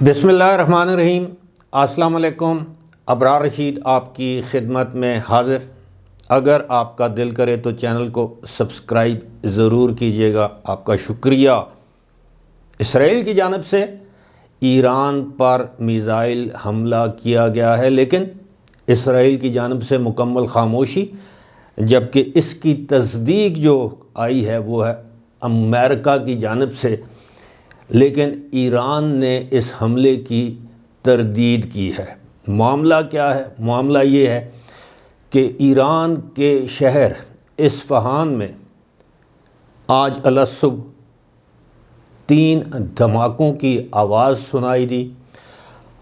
بسم اللہ الرحمن الرحیم۔ السلام علیکم۔ ابرار رشید آپ کی خدمت میں حاضر۔ اگر آپ کا دل کرے تو چینل کو سبسکرائب ضرور کیجیے گا، آپ کا شکریہ۔ اسرائیل کی جانب سے ایران پر میزائل حملہ کیا گیا ہے، لیکن اسرائیل کی جانب سے مکمل خاموشی، جبکہ اس کی تصدیق جو آئی ہے وہ ہے امریکہ کی جانب سے، لیکن ایران نے اس حملے کی تردید کی ہے۔ معاملہ کیا ہے؟ معاملہ یہ ہے کہ ایران کے شہر اصفہان میں آج الصبح 3 دھماکوں کی آواز سنائی دی،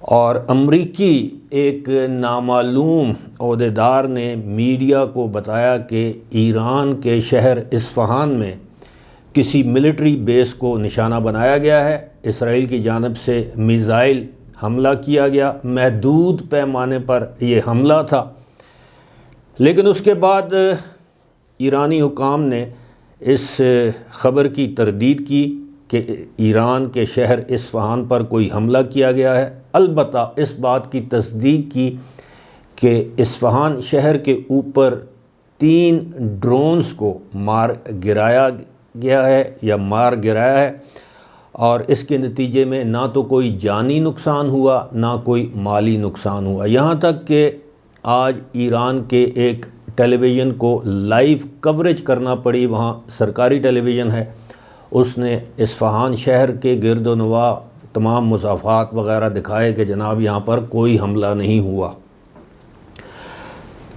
اور امریکی ایک نامعلوم عہدیدار نے میڈیا کو بتایا کہ ایران کے شہر اصفہان میں کسی ملٹری بیس کو نشانہ بنایا گیا ہے، اسرائیل کی جانب سے میزائل حملہ کیا گیا۔ محدود پیمانے پر یہ حملہ تھا، لیکن اس کے بعد ایرانی حکام نے اس خبر کی تردید کی کہ ایران کے شہر اصفہان پر کوئی حملہ کیا گیا ہے۔ البتہ اس بات کی تصدیق کی کہ اصفہان شہر کے اوپر 3 ڈرونز کو مار گرایا ہے، اور اس کے نتیجے میں نہ تو کوئی جانی نقصان ہوا نہ کوئی مالی نقصان ہوا، یہاں تک کہ آج ایران کے ایک ٹیلی ویژن کو لائیو کوریج کرنا پڑی، وہاں سرکاری ٹیلی ویژن ہے، اس نے اصفہان شہر کے گرد و نواح تمام مسافات وغیرہ دکھائے کہ جناب یہاں پر کوئی حملہ نہیں ہوا۔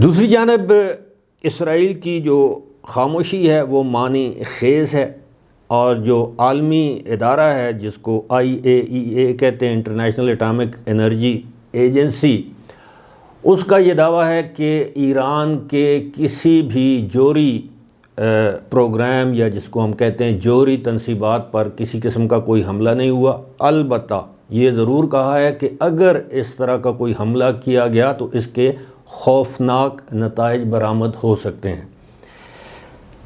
دوسری جانب اسرائیل کی جو خاموشی ہے وہ معنی خیز ہے، اور جو عالمی ادارہ ہے جس کو IAEA کہتے ہیں، انٹرنیشنل اٹامک انرجی ایجنسی، اس کا یہ دعویٰ ہے کہ ایران کے کسی بھی جوہری پروگرام یا جس کو ہم کہتے ہیں جوہری تنصیبات پر کسی قسم کا کوئی حملہ نہیں ہوا۔ البتہ یہ ضرور کہا ہے کہ اگر اس طرح کا کوئی حملہ کیا گیا تو اس کے خوفناک نتائج برآمد ہو سکتے ہیں۔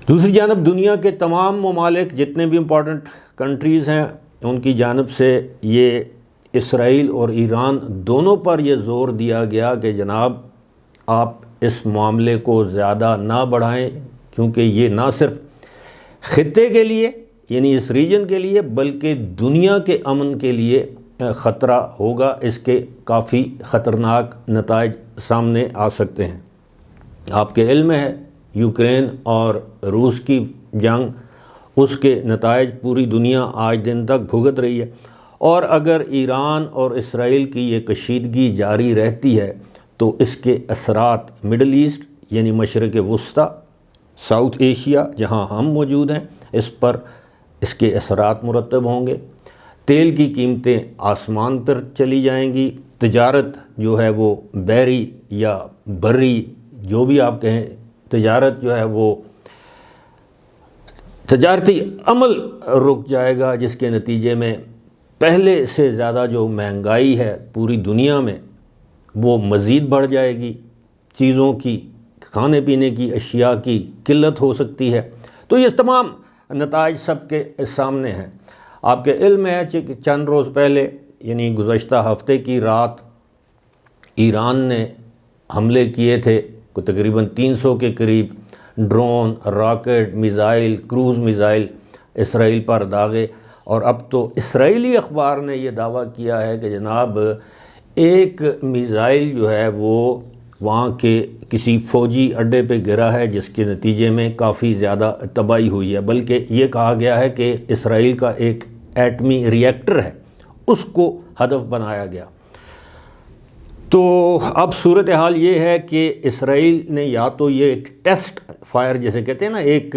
دوسری جانب دنیا کے تمام ممالک جتنے بھی امپورٹنٹ کنٹریز ہیں، ان کی جانب سے یہ اسرائیل اور ایران دونوں پر یہ زور دیا گیا کہ جناب آپ اس معاملے کو زیادہ نہ بڑھائیں، کیونکہ یہ نہ صرف خطے کے لیے یعنی اس ریجن کے لیے بلکہ دنیا کے امن کے لیے خطرہ ہوگا، اس کے کافی خطرناک نتائج سامنے آ سکتے ہیں۔ آپ کے علم میں ہے یوکرین اور روس کی جنگ، اس کے نتائج پوری دنیا آج دن تک بھگت رہی ہے، اور اگر ایران اور اسرائیل کی یہ کشیدگی جاری رہتی ہے تو اس کے اثرات مڈل ایسٹ یعنی مشرق وسطیٰ، ساؤتھ ایشیا جہاں ہم موجود ہیں، اس پر اس کے اثرات مرتب ہوں گے۔ تیل کی قیمتیں آسمان پر چلی جائیں گی، تجارت جو ہے وہ بحری یا بری جو بھی آپ کہیں، تجارت جو ہے وہ تجارتی عمل رک جائے گا، جس کے نتیجے میں پہلے سے زیادہ جو مہنگائی ہے پوری دنیا میں وہ مزید بڑھ جائے گی، چیزوں کی، کھانے پینے کی اشیاء کی قلت ہو سکتی ہے۔ تو یہ تمام نتائج سب کے سامنے ہیں۔ آپ کے علم ہے کہ چند روز پہلے یعنی گزشتہ ہفتے کی رات ایران نے حملے کیے تھے، تقریباً 300 کے قریب drone, rocket, missile, cruise missile Israel پر داغے، اور اب تو اسرائیلی اخبار نے یہ دعویٰ کیا ہے کہ جناب ایک میزائل جو ہے وہ وہاں کے کسی فوجی اڈے پہ گرا ہے، جس کے نتیجے میں کافی زیادہ تباہی ہوئی ہے، بلکہ یہ کہا گیا ہے کہ اسرائیل کا ایک ایٹمی ری ایکٹر ہے، اس کو ہدف بنایا گیا۔ تو اب صورتحال یہ ہے کہ اسرائیل نے یا تو یہ ایک ٹیسٹ فائر جسے کہتے ہیں نا، ایک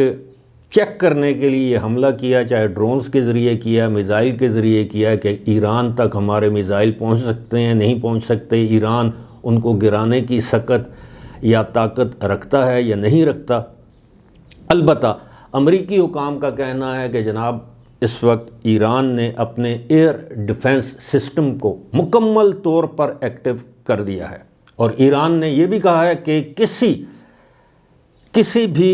چیک کرنے کے لیے یہ حملہ کیا، چاہے ڈرونز کے ذریعے کیا، میزائل کے ذریعے کیا، کہ ایران تک ہمارے میزائل پہنچ سکتے ہیں نہیں پہنچ سکتے، ایران ان کو گرانے کی سکت یا طاقت رکھتا ہے یا نہیں رکھتا۔ البتہ امریکی حکام کا کہنا ہے کہ جناب اس وقت ایران نے اپنے ایئر ڈیفنس سسٹم کو مکمل طور پر ایکٹیو کر دیا ہے، اور ایران نے یہ بھی کہا ہے کہ کسی بھی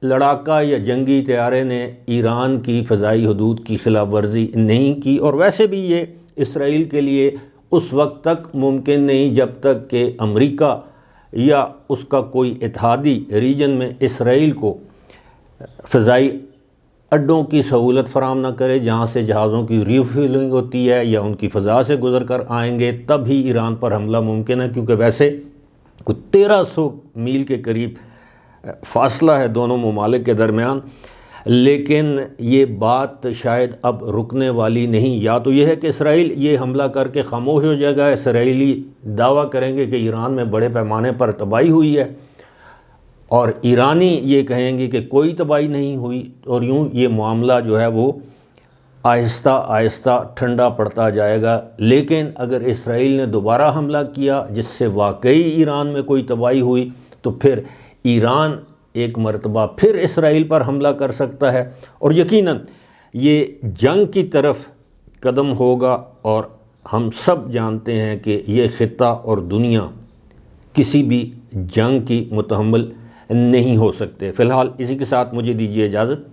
لڑاکا یا جنگی طیارے نے ایران کی فضائی حدود کی خلاف ورزی نہیں کی، اور ویسے بھی یہ اسرائیل کے لیے اس وقت تک ممکن نہیں جب تک کہ امریکہ یا اس کا کوئی اتحادی ریجن میں اسرائیل کو فضائی اڈوں کی سہولت فراہم نہ کرے جہاں سے جہازوں کی ریفیلنگ ہوتی ہے یا ان کی فضا سے گزر کر آئیں گے، تب ہی ایران پر حملہ ممکن ہے، کیونکہ ویسے کوئی 1300 میل کے قریب فاصلہ ہے دونوں ممالک کے درمیان۔ لیکن یہ بات شاید اب رکنے والی نہیں، یا تو یہ ہے کہ اسرائیل یہ حملہ کر کے خاموش ہو جائے گا، اسرائیلی دعویٰ کریں گے کہ ایران میں بڑے پیمانے پر تباہی ہوئی ہے، اور ایرانی یہ کہیں گے کہ کوئی تباہی نہیں ہوئی، اور یوں یہ معاملہ جو ہے وہ آہستہ آہستہ ٹھنڈا پڑتا جائے گا۔ لیکن اگر اسرائیل نے دوبارہ حملہ کیا جس سے واقعی ایران میں کوئی تباہی ہوئی، تو پھر ایران ایک مرتبہ پھر اسرائیل پر حملہ کر سکتا ہے، اور یقیناً یہ جنگ کی طرف قدم ہوگا، اور ہم سب جانتے ہیں کہ یہ خطہ اور دنیا کسی بھی جنگ کی متحمل نہیں ہو سکتے۔ فی الحال اسی کے ساتھ مجھے دیجیے اجازت،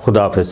خدا حافظ۔